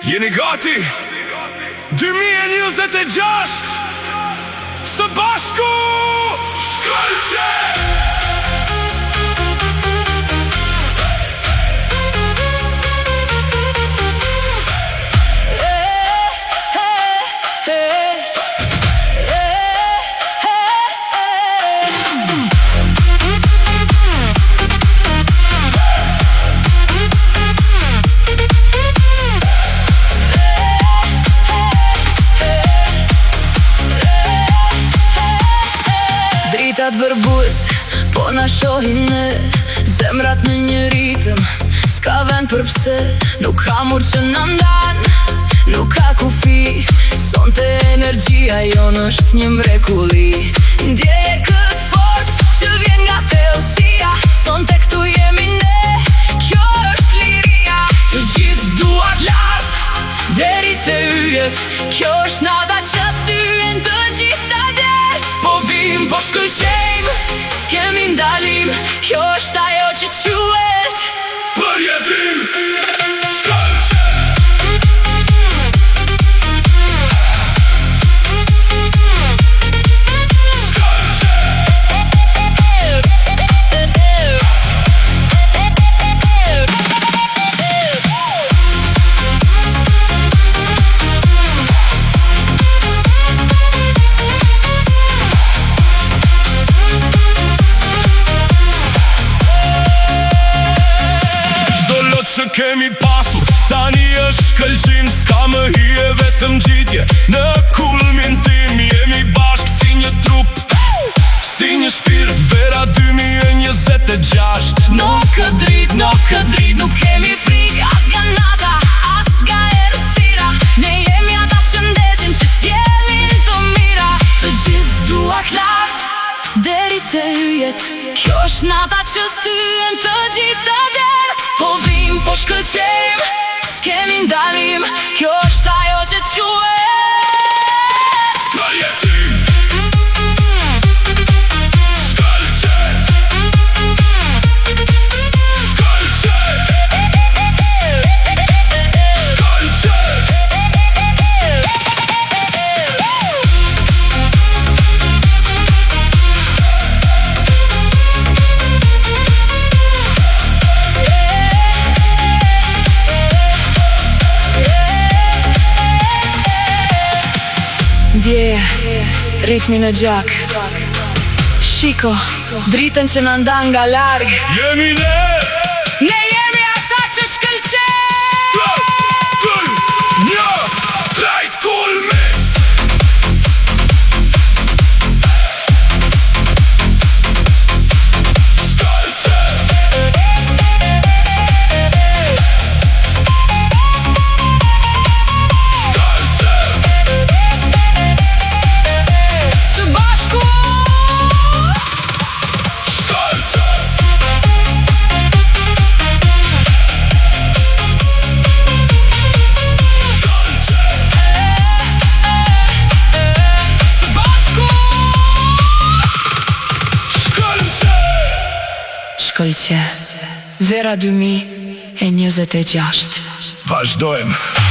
Jeni gati? 2026 Së bashku Shkëlqe! Dritat vërbues, po na shohin ne, zemrat në një ritëm, s'ka vend për pse. Nuk ka mur që na ndan, nuk ka kufi, sonte energjia jonë është një mrekulli. Ndjeje këtë forcë që vjen nga thellësia, sonte këtu jemi ne, kjo është liria. Të gjithë duart lart, deri te yjet, kjo është nada që thyen të gjitha det. Po vim, po shkëlqejmë, s'kemi ndalim, kjo është ajo që quhet Përjetim! Që kemi pasur, tani është shkëlqim, s'ka më hije vetëm gjitje. Në kulmin tim jemi bashkë si një trup, si një shpirt, vera 2026. Nuk këtë drit, nuk kemi frik, as nga nata, as nga errësira. Ne jemi ata që ndezin, që sjellin të mira. Të gjithë duart lart, deri te yjet, kjo është nata që thyen të gjitha det. Po vim, po shkëlqejmë, s'kemi ndalim, kjo është ajo që quhet Përjetim! Shkëlqe! Shkëlqe! Shkëlqe! Ndje, ritmi në gjak, shiko, dritën që në ndan nga larg. Jemi ne! Ne jemi ata që shkëlqejmë! 3, 2, 1, drejt kulmit! Shkëlqe! Së bashku Shkëlqe, vera 2026. Vazhdojmë!